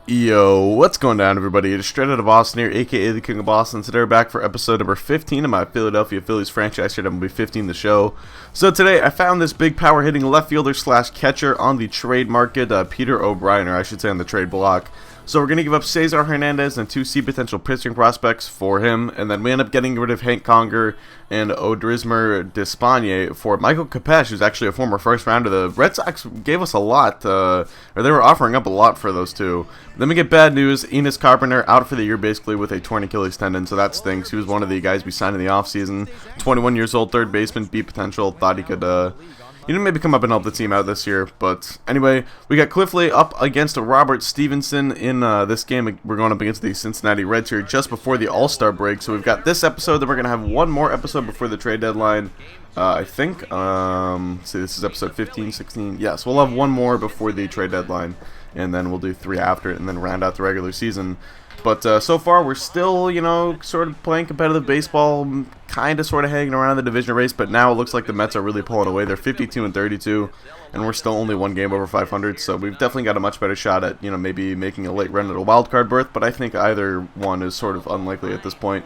Yo, what's going down, everybody? It's straight out of Boston here, aka the King of Boston. Today we're back for episode number 15 of my Philadelphia Phillies franchise here at MLB15 the show. So today I found this big power hitting left fielder slash catcher on the trade market, Peter O'Brien, or I should say on the trade block. So we're going to give up Cesar Hernandez and 2 C potential pitching prospects for him, and then we end up getting rid of Hank Conger and Odrismer Despaigne for Michael Capesh, who's actually a former first rounder. The Red Sox gave us a lot, or they were offering up a lot for those two. Then we get bad news. Enos Carpenter out for the year basically with a torn Achilles tendon, so that stinks. He was one of the guys we signed in the offseason. 21 years old, third baseman, B potential. Thought he could maybe come up and help the team out this year. But anyway, we got Cliff Lee up against Robert Stevenson in this game. We're going up against the Cincinnati Reds here just before the All-Star break. So we've got this episode, then we're going to have one more episode before the trade deadline. I think, let's see, this is episode 15, 16. Yes, we'll have one more before the trade deadline, and then we'll do 3 after it, and then round out the regular season. But so far, we're still, sort of playing competitive baseball, kind of sort of hanging around in the division race, but now it looks like the Mets are really pulling away. They're 52-32, and we're still only one game over 500, so we've definitely got a much better shot at, maybe making a late run at a wild card berth, but I think either one is sort of unlikely at this point.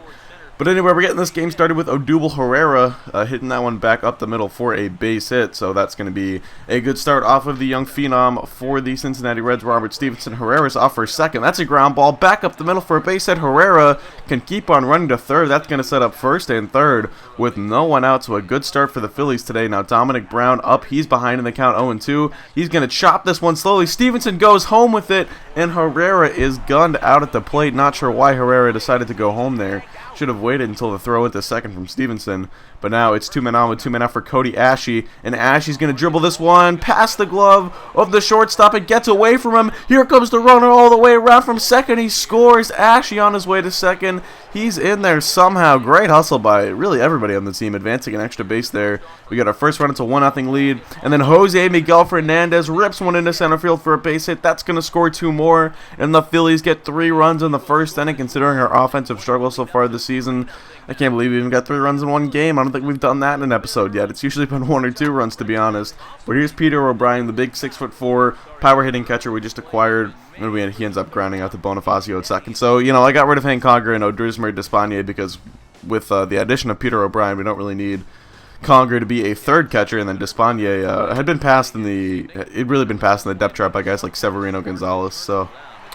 But anyway, we're getting this game started with Odubel Herrera hitting that one back up the middle for a base hit. So that's going to be a good start off of the young phenom for the Cincinnati Reds, Robert Stevenson. Herrera's off for second. That's a ground ball back up the middle for a base hit. Herrera can keep on running to third. That's going to set up first and third with no one out. So a good start for the Phillies today. Now Dominic Brown up. He's behind in the count 0-2. He's going to chop this one slowly. Stevenson goes home with it, and Herrera is gunned out at the plate. Not sure why Herrera decided to go home there. Should have waited until the throw into second from Stevenson. But now it's 2 men on with 2 men out for Cody Ashe. And Ashe's going to dribble this one past the glove of the shortstop. It gets away from him. Here comes the runner all the way around from second. He scores. Ashe on his way to second. He's in there somehow. Great hustle by really everybody on the team, advancing an extra base there. We got our first run. It's a 1-0 lead. And then Jose Miguel Fernandez rips one into center field for a base hit. That's going to score 2 more. And the Phillies get 3 runs in the first inning, considering our offensive struggle so far this season. I can't believe we even got 3 runs in one game. I don't think we've done that in an episode yet. It's usually been 1 or 2 runs, to be honest. But here's Peter O'Brien, the big 6'4" power hitting catcher we just acquired. And he ends up grounding out to Bonifacio at second. So, I got rid of Hank Conger and Odrismer Despaigne because with the addition of Peter O'Brien, we don't really need Conger to be a third catcher, and then Despaigne had been passed in the depth chart by guys like Severino Gonzalez. So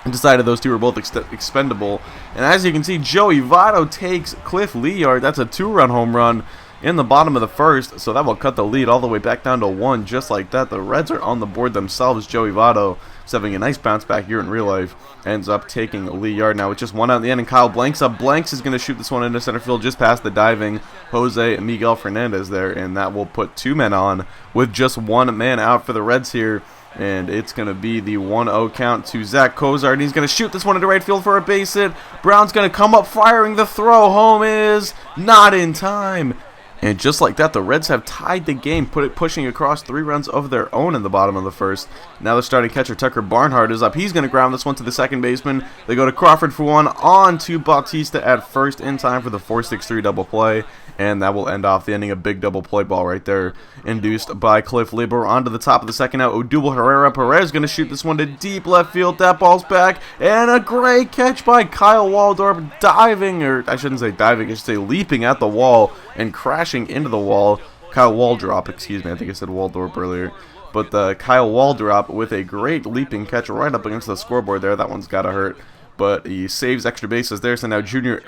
I decided those two were both expendable. And as you can see, Joey Votto takes Cliff Leeyard. That's a 2-run home run in the bottom of the first, so that will cut the lead all the way back down to 1 just like that. The Reds are on the board themselves. Joey Votto is having a nice bounce back here in real life. Ends up taking Leeyard now with just 1 out in the end, and Kyle Blanks up. Blanks is going to shoot this one into center field just past the diving Jose Miguel Fernandez there, and that will put 2 men on with just 1 man out for the Reds here. And it's going to be the 1-0 count to Zach Cozart. And he's going to shoot this one into right field for a base hit. Brown's going to come up firing. The throw home is not in time. And just like that, the Reds have tied the game, pushing across 3 runs of their own in the bottom of the first. Now the starting catcher, Tucker Barnhart, is up. He's going to ground this one to the second baseman. They go to Crawford for 1, on to Bautista at first in time for the 4-6-3 double play. And that will end off the ending. A big double play ball right there, induced by Cliff Lee. On to the top of the second now. Odubel Herrera Perez going to shoot this one to deep left field. That ball's back. And a great catch by Kyle Waldorf, diving, or I shouldn't say diving, I should say leaping at the wall and crashing into the wall. Kyle Waldrop, excuse me. I think I said Waldorf earlier. But Kyle Waldrop with a great leaping catch right up against the scoreboard there. That one's got to hurt. But he saves extra bases there. So now Junior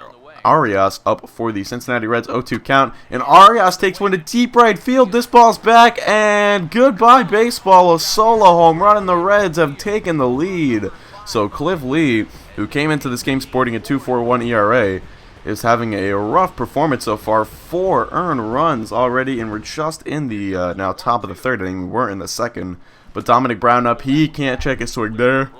Arias up for the Cincinnati Reds 0-2 count, and Arias takes one to deep right field. This ball's back, and goodbye baseball. A solo home run, and the Reds have taken the lead. So Cliff Lee, who came into this game sporting a 2.41 ERA, is having a rough performance so far. 4 earned runs already, and we're just in the now top of the third inning. We weren't in the second, but Dominic Brown up. He can't check his swing there,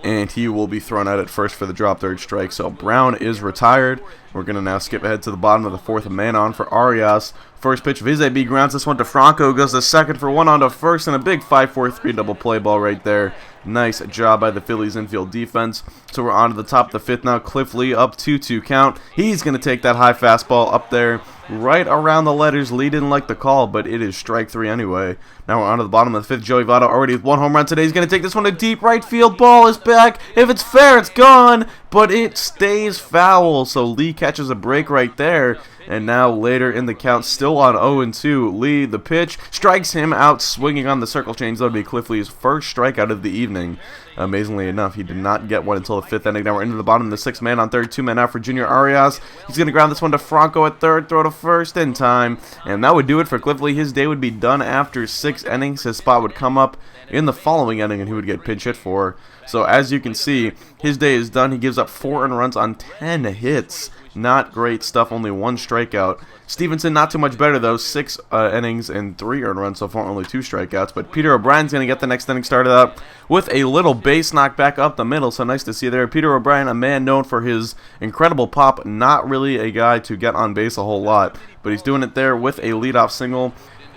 and he will be thrown out at first for the drop third strike. So Brown is retired. We're going to now skip ahead to the bottom of the 4th, man on for Arias First pitch of his AB grounds this one to Franco, goes to second for one on to first, and a big 5-4-3 double play ball right there. Nice job by the Phillies infield defense. So we're on to the top of the fifth now. Cliff Lee up 2-2 count. He's going to take that high fastball up there right around the letters. Lee didn't like the call, but it is strike three anyway. Now we're on to the bottom of the fifth. Joey Votto already with one home run today. He's going to take this one to deep right field. Ball is back. If it's fair, it's gone, but it stays foul. So Lee catches a break right there. And now later in the count, still on 0-2. Lee, the pitch, strikes him out swinging on the circle change. That would be Cliff Lee's first strikeout of the evening. Amazingly enough, he did not get one until the fifth inning. Now we're into the bottom of the sixth. Man on third, 2 men out for Junior Arias. He's going to ground this one to Franco at third, throw to first in time. And that would do it for Cliff Lee. His day would be done after 6 innings. His spot would come up in the following inning, and he would get pinch hit for. So as you can see, his day is done. He gives up 4 earned runs on 10 hits. Not great stuff, only 1 strikeout. Stevenson, not too much better, though. 6 innings and 3 earned runs so far, only 2 strikeouts. But Peter O'Brien's going to get the next inning started out with a little base knock back up the middle, so nice to see there. Peter O'Brien, a man known for his incredible pop, not really a guy to get on base a whole lot, but he's doing it there with a leadoff single.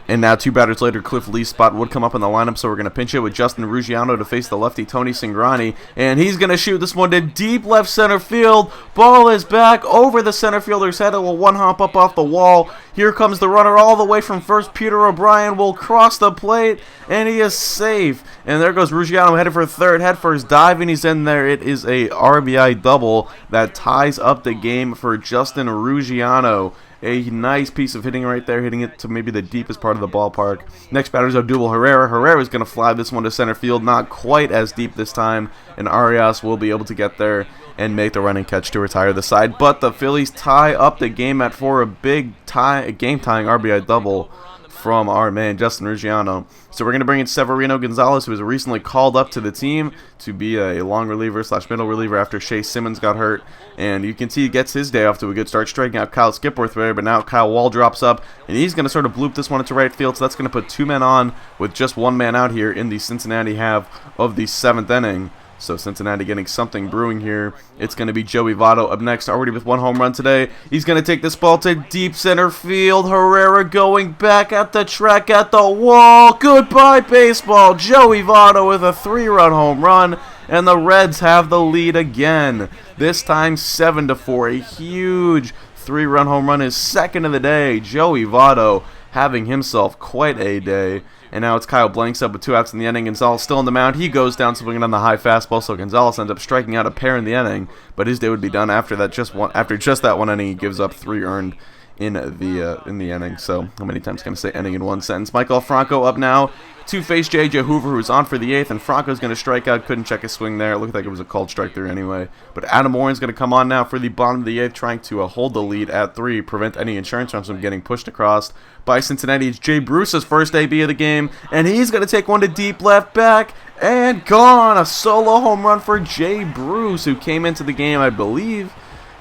And now 2 batters later, Cliff Lee's spot would come up in the lineup, so we're going to pinch it with Justin Ruggiano to face the lefty Tony Cingrani. And he's going to shoot this one to deep left center field. Ball is back over the center fielder's head. It will one hop up off the wall. Here comes the runner all the way from first. Peter O'Brien will cross the plate, and he is safe. And there goes Ruggiano headed for third. Head first dive, and he's in there. It is a RBI double that ties up the game for Justin Ruggiano. A nice piece of hitting right there, hitting it to maybe the deepest part of the ballpark. Next batter is Odubel Herrera. Herrera is going to fly this one to center field, not quite as deep this time, and Arias will be able to get there and make the running catch to retire the side. But the Phillies tie up the game at 4, a big game-tying RBI double from our man Justin Ruggiano. So we're going to bring in Severino Gonzalez, who was recently called up to the team to be a long reliever / middle reliever after Shea Simmons got hurt. And you can see he gets his day off to a good start, striking out Kyle Skipworth there, but now Kyle Wall drops up, and he's going to sort of bloop this one into right field, so that's going to put 2 men on with just 1 man out here in the Cincinnati half of the 7th inning. So Cincinnati getting something brewing here. It's going to be Joey Votto up next, already with 1 home run today. He's going to take this ball to deep center field. Herrera going back at the track, at the wall. Goodbye, baseball. Joey Votto with a 3-run home run, and the Reds have the lead again. This time 7-4. A huge 3-run home run, his second of the day. Joey Votto having himself quite a day. And now it's Kyle Blanks up with 2 outs in the inning. Gonzalez still on the mound. He goes down swinging on the high fastball, so Gonzalez ends up striking out a pair in the inning. But his day would be done after that. After just that 1 inning, he gives up 3 earned in the inning. So how many times can I say inning in one sentence? Michael Franco up now to face J.J. Hoover, who's on for the 8th, and Franco's going to strike out. Couldn't check his swing there. It looked like it was a called strike there anyway. But Adam Warren's going to come on now for the bottom of the 8th, trying to hold the lead at 3, prevent any insurance runs from getting pushed across by Cincinnati. It's Jay Bruce's first AB of the game, and he's going to take one to deep left back, and gone. A solo home run for Jay Bruce, who came into the game, I believe.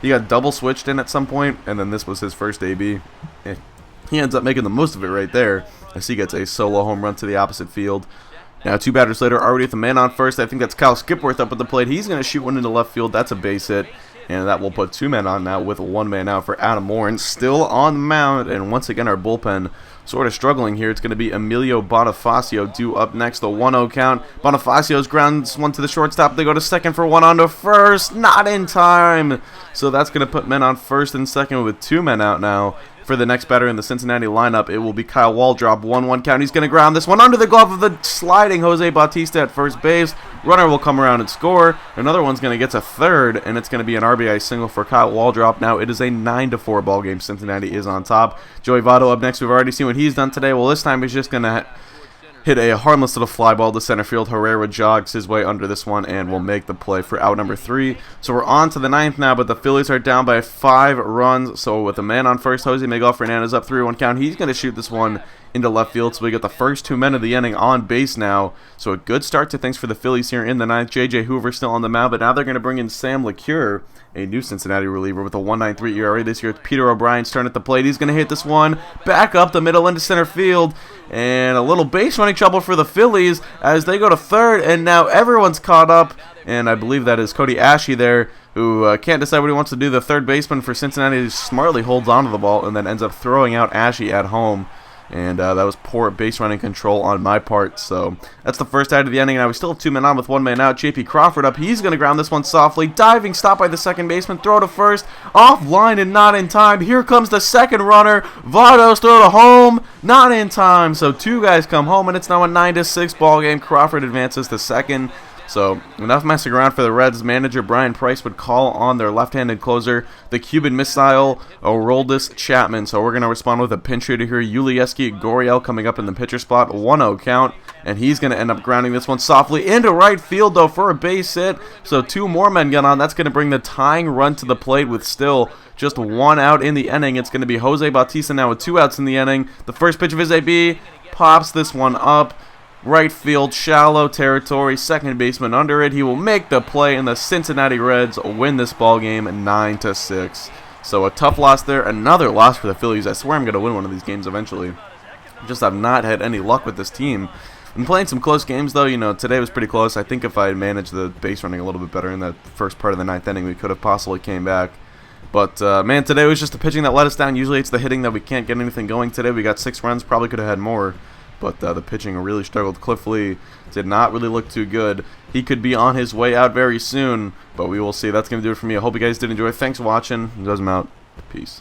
He got double switched in at some point, and then this was his first AB. He ends up making the most of it right there, as he gets a solo home run to the opposite field. Now 2 batters later, already with a man on first. I think that's Kyle Skipworth up at the plate. He's going to shoot one into left field. That's a base hit, and that will put 2 men on now with 1 man out for Adam Warren. Still on the mound, and once again our bullpen sort of struggling here. It's going to be Emilio Bonifacio due up next, the 1-0 count. Bonifacio's grounds one to the shortstop. They go to second for 1 on to first. Not in time. So that's going to put men on first and second with 2 men out now. For the next batter in the Cincinnati lineup, it will be Kyle Waldrop, 1-1 count. He's going to ground this one under the glove of the sliding Jose Bautista at first base. Runner will come around and score. Another one's going to get to third, and it's going to be an RBI single for Kyle Waldrop. Now it is a 9-4 ball game. Cincinnati is on top. Joey Votto up next. We've already seen what he's done today. Well, this time he's just going to hit a harmless little fly ball to center field. Herrera jogs his way under this one and will make the play for out number 3. So we're on to the 9th now, but the Phillies are down by 5 runs. So with a man on first, Jose Miguel Fernandez up 3-1 count. He's going to shoot this one into left field. So we get the first 2 men of the inning on base now. So a good start to things for the Phillies here in the 9th. J.J. Hoover still on the mound, but now they're going to bring in Sam LeCure, a new Cincinnati reliever with a 1.93 ERA this year. It's Peter O'Brien starting at the plate. He's going to hit this one back up the middle into center field. And a little base running trouble for the Phillies as they go to third. And now everyone's caught up. And I believe that is Cody Ashley there who can't decide what he wants to do. The third baseman for Cincinnati smartly holds on to the ball and then ends up throwing out Ashy at home. And that was poor base running control on my part. So that's the first out of the inning. Now we still have 2 men on with 1 man out. JP Crawford up. He's going to ground this one softly. Diving stop by the second baseman. Throw to first. Offline and not in time. Here comes the second runner. Votto's throw to home. Not in time. So 2 guys come home, and it's now a 9-6 ball game. Crawford advances to second. So, enough messing around for the Reds. Manager Brian Price would call on their left-handed closer, the Cuban missile, Aroldis Chapman. So we're going to respond with a pinch hitter here. Yulieski Goriel coming up in the pitcher spot. 1-0 count, and he's going to end up grounding this one softly into right field, though, for a base hit. So 2 more men get on. That's going to bring the tying run to the plate with still just 1 out in the inning. It's going to be Jose Bautista now with 2 outs in the inning. The first pitch of his AB pops this one up. Right field, shallow territory, second baseman under it. He will make the play, and the Cincinnati Reds win this ball game 9-6. So a tough loss there. Another loss for the Phillies. I swear I'm going to win one of these games eventually. Just have not had any luck with this team. Been playing some close games, though. You know, today was pretty close. I think if I had managed the base running a little bit better in that first part of the 9th inning, we could have possibly came back. But, man, today was just the pitching that let us down. Usually it's the hitting that we can't get anything going today. We got 6 runs. Probably could have had more. But the pitching really struggled. Cliff Lee did not really look too good. He could be on his way out very soon, but we will see. That's going to do it for me. I hope you guys did enjoy. Thanks for watching. You guys, I'm out. Peace.